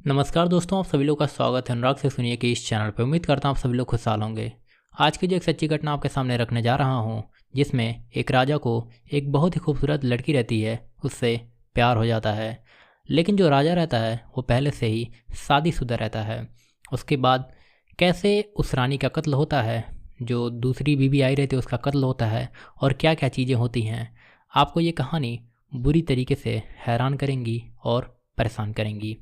नमस्कार दोस्तों, आप सभी लोग का स्वागत है अनुराग से सुनिए कि इस चैनल पर। उम्मीद करता हूँ आप सभी लोग खुशहाल होंगे। आज की जो एक सच्ची घटना आपके सामने रखने जा रहा हूँ, जिसमें एक राजा को एक बहुत ही खूबसूरत लड़की रहती है, उससे प्यार हो जाता है। लेकिन जो राजा रहता है वो पहले से ही शादीशुदा रहता है। उसके बाद कैसे उस रानी का कत्ल होता है, जो दूसरी बीवी आई रहती है उसका कत्ल होता है, और क्या क्या चीज़ें होती हैं, आपको ये कहानी बुरी तरीके से हैरान करेंगी और परेशान करेंगी।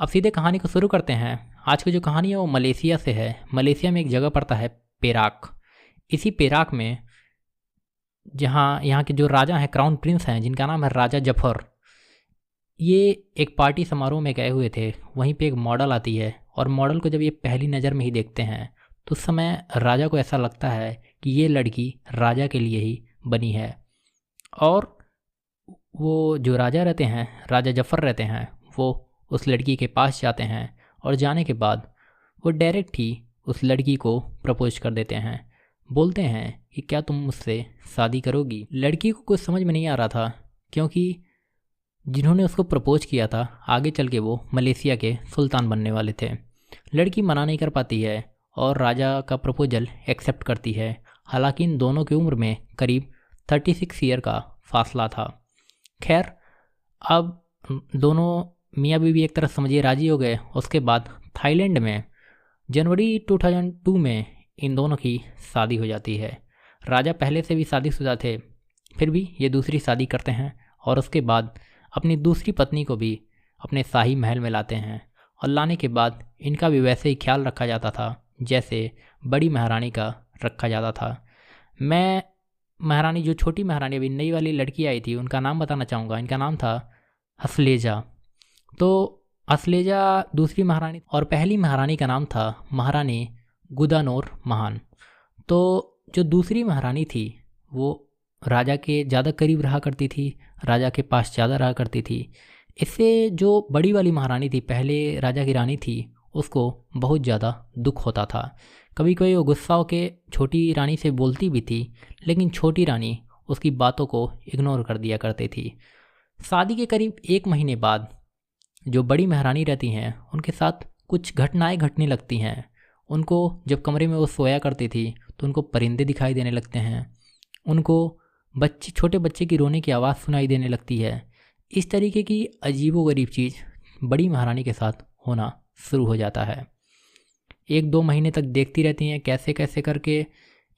अब सीधे कहानी को शुरू करते हैं। आज की जो कहानी है वो मलेशिया से है। मलेशिया में एक जगह पड़ता है पेराक। इसी पेराक में जहाँ यहाँ के जो राजा हैं, क्राउन प्रिंस हैं, जिनका नाम है राजा जफर, ये एक पार्टी समारोह में गए हुए थे। वहीं पे एक मॉडल आती है और मॉडल को जब ये पहली नज़र में ही देखते हैं तो उस समय राजा को ऐसा लगता है कि ये लड़की राजा के लिए ही बनी है। और वो जो राजा रहते हैं, राजा जफर रहते हैं, वो उस लड़की के पास जाते हैं और जाने के बाद वो डायरेक्ट ही उस लड़की को प्रपोज कर देते हैं। बोलते हैं कि क्या तुम मुझसे शादी करोगी। लड़की को कुछ समझ में नहीं आ रहा था, क्योंकि जिन्होंने उसको प्रपोज किया था आगे चल के वो मलेशिया के सुल्तान बनने वाले थे। लड़की मना नहीं कर पाती है और राजा का प्रपोजल एक्सेप्ट करती है। हालांकि इन दोनों की उम्र में करीब 36 ईयर का फासला था। खैर, अब दोनों मियाँ बीवी एक तरह समझिए राजी हो गए। उसके बाद थाईलैंड में जनवरी 2002 में इन दोनों की शादी हो जाती है। राजा पहले से भी शादीशुदा थे, फिर भी ये दूसरी शादी करते हैं और उसके बाद अपनी दूसरी पत्नी को भी अपने शाही महल में लाते हैं। और लाने के बाद इनका भी वैसे ही ख्याल रखा जाता था जैसे बड़ी महारानी का रखा जाता था। मैं महारानी, जो छोटी महारानी अभी नई वाली लड़की आई थी, उनका नाम बताना चाहूँगा। इनका नाम था हसलेजा। तो असलेजा दूसरी महारानी और पहली महारानी का नाम था महारानी गुदानोर महान। तो जो दूसरी महारानी थी वो राजा के ज़्यादा करीब रहा करती थी, राजा के पास ज़्यादा रहा करती थी। इससे जो बड़ी वाली महारानी थी, पहले राजा की रानी थी, उसको बहुत ज़्यादा दुख होता था। कभी कभी वो गुस्सा होकर छोटी रानी से बोलती भी थी, लेकिन छोटी रानी उसकी बातों को इग्नोर कर दिया करती थी। शादी के करीब 1 महीने बाद जो बड़ी महारानी रहती हैं उनके साथ कुछ घटनाएं घटने लगती हैं। उनको जब कमरे में वो सोया करती थी तो उनको परिंदे दिखाई देने लगते हैं। उनको छोटे बच्चे की रोने की आवाज़ सुनाई देने लगती है। इस तरीके की अजीबोगरीब चीज़ बड़ी महारानी के साथ होना शुरू हो जाता है। 1-2 महीने तक देखती रहती हैं, कैसे कैसे करके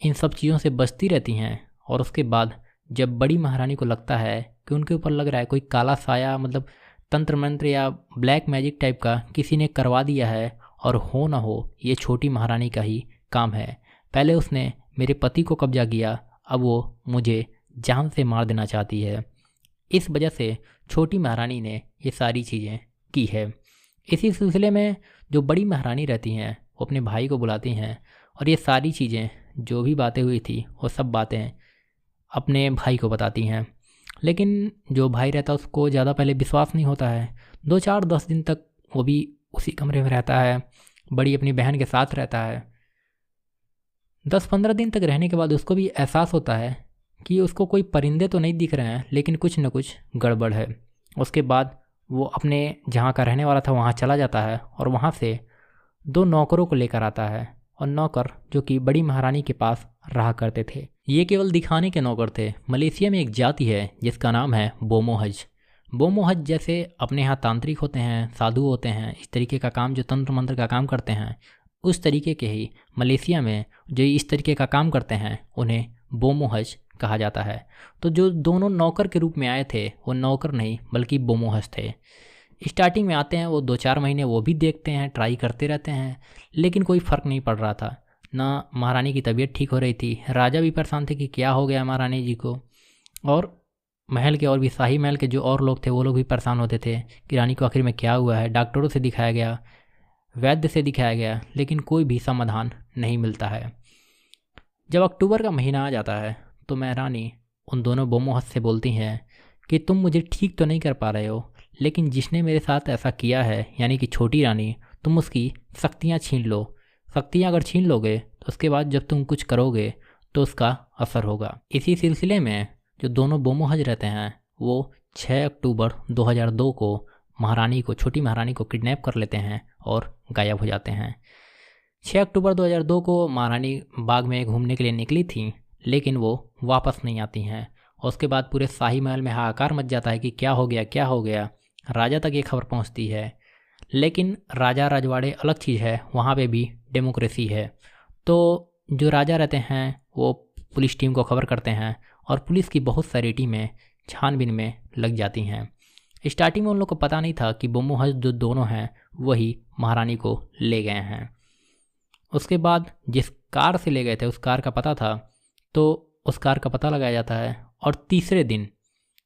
इन सब चीज़ों से बचती रहती हैं। और उसके बाद जब बड़ी महारानी को लगता है कि उनके ऊपर लग रहा है कोई काला साया, मतलब तंत्र मंत्र या ब्लैक मैजिक टाइप का किसी ने करवा दिया है, और हो ना हो ये छोटी महारानी का ही काम है। पहले उसने मेरे पति को कब्जा किया, अब वो मुझे जान से मार देना चाहती है। इस वजह से छोटी महारानी ने ये सारी चीज़ें की है। इसी सिलसिले में जो बड़ी महारानी रहती हैं वो अपने भाई को बुलाती हैं और ये सारी चीज़ें, जो भी बातें हुई थी, वो सब बातें अपने भाई को बताती हैं। लेकिन जो भाई रहता है उसको ज़्यादा पहले विश्वास नहीं होता है। 2-4-10 दिन तक वो भी उसी कमरे में रहता है, बड़ी अपनी बहन के साथ रहता है। 10-15 दिन तक रहने के बाद उसको भी एहसास होता है कि उसको कोई परिंदे तो नहीं दिख रहे हैं, लेकिन कुछ न कुछ गड़बड़ है। उसके बाद वो अपने जहाँ का रहने वाला था वहाँ चला जाता है और वहाँ से 2 नौकरों को लेकर आता है। और नौकर जो कि बड़ी महारानी के पास रहा करते थे, ये केवल दिखाने के नौकर थे। मलेशिया में एक जाति है जिसका नाम है बोमोहज। बोमोहज जैसे अपने यहाँ तांत्रिक होते हैं, साधु होते हैं, इस तरीके का काम, जो तंत्र मंत्र का काम करते हैं, उस तरीके के ही मलेशिया में जो इस तरीके का काम करते हैं उन्हें बोमोहज कहा जाता है। तो जो दोनों नौकर के रूप में आए थे वो नौकर नहीं बल्कि बोमोहज थे। स्टार्टिंग में आते हैं वो 2-4 महीने वो भी देखते हैं, ट्राई करते रहते हैं, लेकिन कोई फ़र्क नहीं पड़ रहा था। ना महारानी की तबीयत ठीक हो रही थी, राजा भी परेशान थे कि क्या हो गया महारानी जी को, और महल के और भी, शाही महल के जो और लोग थे वो लोग भी परेशान होते थे कि रानी को आखिर में क्या हुआ है। डॉक्टरों से दिखाया गया, वैद्य से दिखाया गया, लेकिन कोई भी समाधान नहीं मिलता है। जब अक्टूबर का महीना आ जाता है तो महारानी उन दोनों बोमोहज से बोलती हैं कि तुम मुझे ठीक तो नहीं कर पा रहे हो, लेकिन जिसने मेरे साथ ऐसा किया है, यानी कि छोटी रानी, तुम उसकी शक्तियाँ छीन लो। शक्तियाँ अगर छीन लोगे तो उसके बाद जब तुम कुछ करोगे तो उसका असर होगा। इसी सिलसिले में जो दोनों बोमोहज रहते हैं वो 6 अक्टूबर 2002 को महारानी को, छोटी महारानी को किडनैप कर लेते हैं और गायब हो जाते हैं। 6 अक्टूबर 2002 को महारानी बाग में घूमने के लिए निकली थी, लेकिन वो वापस नहीं आती हैं। और उसके बाद पूरे शाही महल में हाहाकार मच जाता है कि क्या हो गया, क्या हो गया। राजा तक ये खबर पहुंचती है, लेकिन राजा रजवाड़े अलग चीज़ है, वहाँ पे भी डेमोक्रेसी है। तो जो राजा रहते हैं वो पुलिस टीम को खबर करते हैं और पुलिस की बहुत सारी टीमें छानबीन में लग जाती हैं। स्टार्टिंग में उन लोग को पता नहीं था कि बम्बू हज जो दोनों हैं वही महारानी को ले गए हैं। उसके बाद जिस कार से ले गए थे उस कार का पता था, तो उस कार का पता लगाया जाता है और तीसरे दिन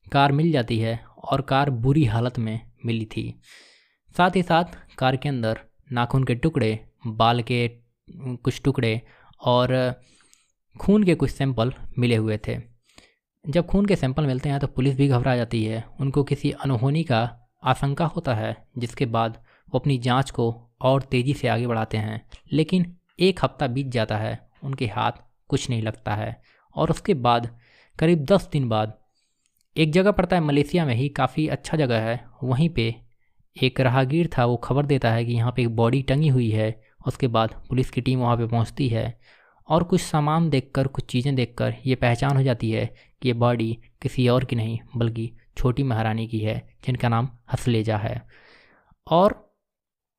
कार मिल जाती है और कार बुरी हालत में मिली थी। साथ ही साथ कार के अंदर नाखून के टुकड़े, बाल के कुछ टुकड़े और खून के कुछ सैंपल मिले हुए थे। जब खून के सैंपल मिलते हैं तो पुलिस भी घबरा जाती है। उनको किसी अनहोनी का आशंका होता है, जिसके बाद वो अपनी जांच को और तेज़ी से आगे बढ़ाते हैं। लेकिन 1 हफ्ता बीत जाता है, उनके हाथ कुछ नहीं लगता है। और उसके बाद करीब 10 दिन बाद एक जगह पड़ता है मलेशिया में ही, काफ़ी अच्छा जगह है, वहीं पे एक राहगीर था, वो खबर देता है कि यहाँ पे एक बॉडी टंगी हुई है। उसके बाद पुलिस की टीम वहाँ पे पहुँचती है और कुछ सामान देखकर, कुछ चीज़ें देखकर ये पहचान हो जाती है कि ये बॉडी किसी और की नहीं बल्कि छोटी महारानी की है, जिनका नाम हसलेजा है। और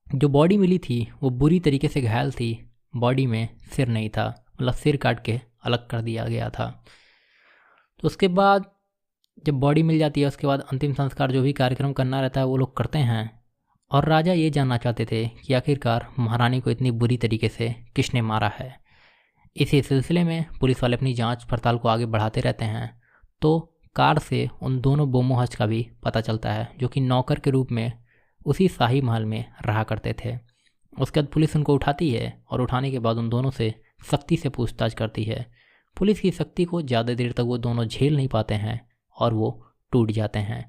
जो बॉडी मिली थी वो बुरी तरीके से घायल थी। बॉडी में सिर नहीं था, मतलब सिर काट के अलग कर दिया गया था। तो उसके बाद जब बॉडी मिल जाती है उसके बाद अंतिम संस्कार जो भी कार्यक्रम करना रहता है वो लोग करते हैं। और राजा ये जानना चाहते थे कि आखिरकार महारानी को इतनी बुरी तरीके से किसने मारा है। इसी सिलसिले में पुलिस वाले अपनी जांच पड़ताल को आगे बढ़ाते रहते हैं। तो कार से उन दोनों बोमोहज का भी पता चलता है, जो कि नौकर के रूप में उसी शाही महल में रहा करते थे। उसके बाद पुलिस उनको उठाती है और उठाने के बाद उन दोनों से सख्ती से पूछताछ करती है। पुलिस की सख्ती को ज़्यादा देर तक वो दोनों झेल नहीं पाते हैं और वो टूट जाते हैं।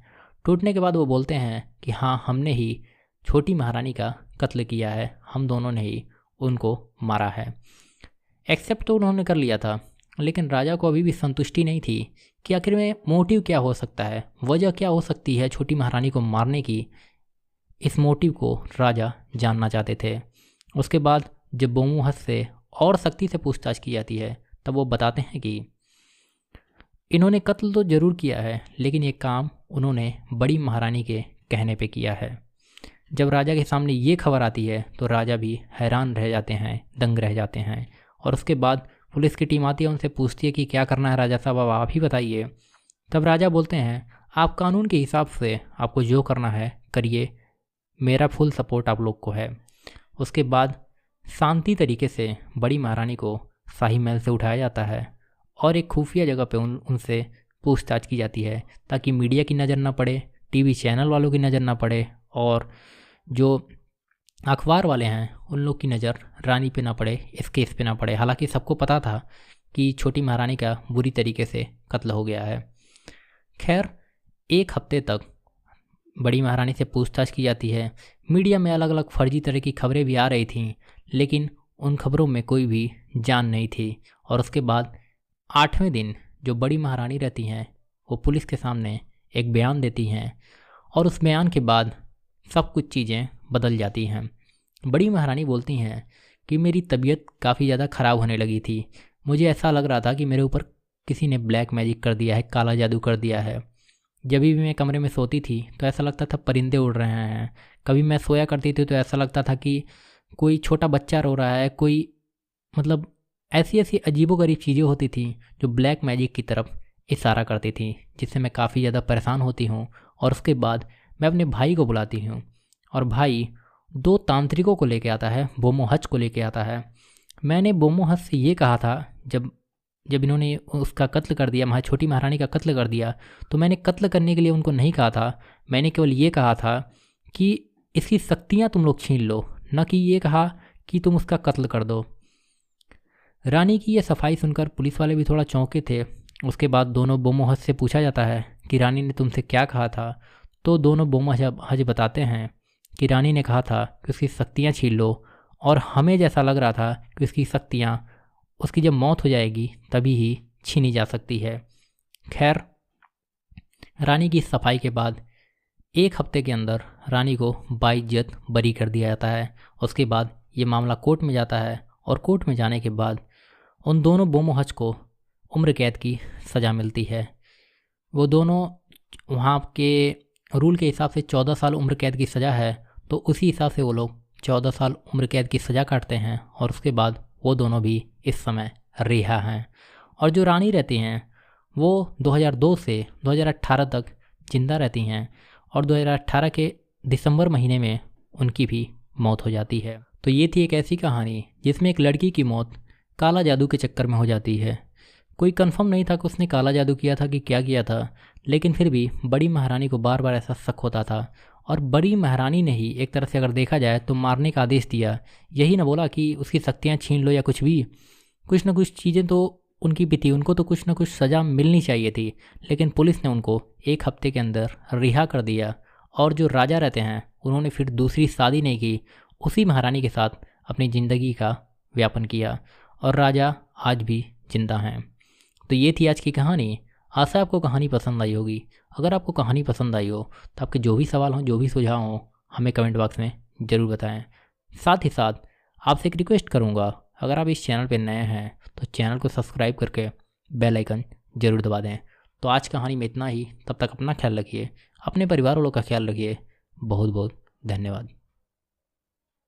टूटने के बाद वो बोलते हैं कि हाँ, हमने ही छोटी महारानी का कत्ल किया है, हम दोनों ने ही उनको मारा है। एक्सेप्ट तो उन्होंने कर लिया था, लेकिन राजा को अभी भी संतुष्टि नहीं थी कि आखिर में मोटिव क्या हो सकता है, वजह क्या हो सकती है छोटी महारानी को मारने की। इस मोटिव को राजा जानना चाहते थे। उसके बाद जब बोमोहज से और सख्ती से पूछताछ की जाती है तब वो बताते हैं कि इन्होंने कत्ल तो ज़रूर किया है, लेकिन ये काम उन्होंने बड़ी महारानी के कहने पे किया है। जब राजा के सामने ये खबर आती है तो राजा भी हैरान रह जाते हैं, दंग रह जाते हैं। और उसके बाद पुलिस की टीम आती है, उनसे पूछती है कि क्या करना है राजा साहब, अब आप ही बताइए। तब राजा बोलते हैं, आप कानून के हिसाब से आपको जो करना है करिए, मेरा फुल सपोर्ट आप लोग को है। उसके बाद शांति तरीके से बड़ी महारानी को शाही महल से उठाया जाता है और एक खुफिया जगह पे उनसे पूछताछ की जाती है, ताकि मीडिया की नज़र ना पड़े, टीवी चैनल वालों की नज़र ना पड़े और जो अखबार वाले हैं उन लोग की नज़र रानी पे ना पड़े, इस केस पे ना पड़े। हालांकि सबको पता था कि छोटी महारानी का बुरी तरीके से कत्ल हो गया है। खैर, 1 हफ्ते तक बड़ी महारानी से पूछताछ की जाती है। मीडिया में अलग अलग फर्जी तरह की खबरें भी आ रही थीं, लेकिन उन खबरों में कोई भी जान नहीं थी। और उसके बाद 8वें दिन जो बड़ी महारानी रहती हैं वो पुलिस के सामने एक बयान देती हैं और उस बयान के बाद सब कुछ चीज़ें बदल जाती हैं। बड़ी महारानी बोलती हैं कि मेरी तबीयत काफ़ी ज़्यादा ख़राब होने लगी थी, मुझे ऐसा लग रहा था कि मेरे ऊपर किसी ने ब्लैक मैजिक कर दिया है, काला जादू कर दिया है। जब भी मैं कमरे में सोती थी तो ऐसा लगता था परिंदे उड़ रहे हैं, कभी मैं सोया करती थी तो ऐसा लगता था कि कोई छोटा बच्चा रो रहा है, कोई मतलब ऐसी ऐसी अजीबोगरीब चीज़ें होती थी जो ब्लैक मैजिक की तरफ इशारा करती थी, जिससे मैं काफ़ी ज़्यादा परेशान होती हूँ। और उसके बाद मैं अपने भाई को बुलाती हूँ और भाई 2 तांत्रिकों को लेके आता है, बोमोहज को लेके आता है। मैंने बोमोहज से ये कहा था जब इन्होंने उसका कत्ल कर दिया, हमारी छोटी महारानी का कत्ल कर दिया, तो मैंने कत्ल करने के लिए उनको नहीं कहा था, मैंने केवल ये कहा था कि इसकी शक्तियाँ तुम लोग छीन लो, न कि ये कहा कि तुम उसका कत्ल कर दो। रानी की ये सफाई सुनकर पुलिस वाले भी थोड़ा चौंके थे। उसके बाद दोनों बोमोहज से पूछा जाता है कि रानी ने तुमसे क्या कहा था, तो दोनों बोमोहज बताते हैं कि रानी ने कहा था कि उसकी शक्तियाँ छीन लो, और हमें जैसा लग रहा था कि उसकी शक्तियाँ उसकी जब मौत हो जाएगी तभी ही छीनी जा सकती है। खैर, रानी की सफाई के बाद 1 हफ्ते के अंदर रानी को बाइज्जत बरी कर दिया जाता है। उसके बाद ये मामला कोर्ट में जाता है और कोर्ट में जाने के बाद उन दोनों बोमोहज को उम्र कैद की सज़ा मिलती है। वो दोनों वहाँ के रूल के हिसाब से 14 साल उम्र कैद की सज़ा है, तो उसी हिसाब से वो लोग 14 साल उम्र कैद की सज़ा काटते हैं और उसके बाद वो दोनों भी इस समय रिहा हैं। और जो रानी रहती हैं वो 2002 से 2018 तक जिंदा रहती हैं और 2018 के दिसंबर महीने में उनकी भी मौत हो जाती है। तो ये थी एक ऐसी कहानी जिसमें एक लड़की की मौत काला जादू के चक्कर में हो जाती है। कोई कंफर्म नहीं था कि उसने काला जादू किया था कि क्या किया था, लेकिन फिर भी बड़ी महारानी को बार बार ऐसा शक होता था और बड़ी महारानी ने ही एक तरह से अगर देखा जाए तो मारने का आदेश दिया। यही ना बोला कि उसकी शक्तियाँ छीन लो या कुछ भी, कुछ ना कुछ चीज़ें तो उनकी भी थी, उनको तो कुछ ना कुछ सज़ा मिलनी चाहिए थी। लेकिन पुलिस ने उनको 1 हफ्ते के अंदर रिहा कर दिया और जो राजा रहते हैं उन्होंने फिर दूसरी शादी नहीं की, उसी महारानी के साथ अपनी ज़िंदगी का व्यापन किया और राजा आज भी जिंदा हैं। तो ये थी आज की कहानी। आशा आपको कहानी पसंद आई होगी। अगर आपको कहानी पसंद आई हो तो आपके जो भी सवाल हों, जो भी सुझाव हों, हमें कमेंट बॉक्स में ज़रूर बताएं। साथ ही साथ आपसे एक रिक्वेस्ट करूँगा, अगर आप इस चैनल पर नए हैं तो चैनल को सब्सक्राइब करके बेल आइकन ज़रूर दबा दें। तो आज कहानी में इतना ही। तब तक अपना ख्याल रखिए, अपने परिवार वालों का ख्याल रखिए। बहुत बहुत धन्यवाद।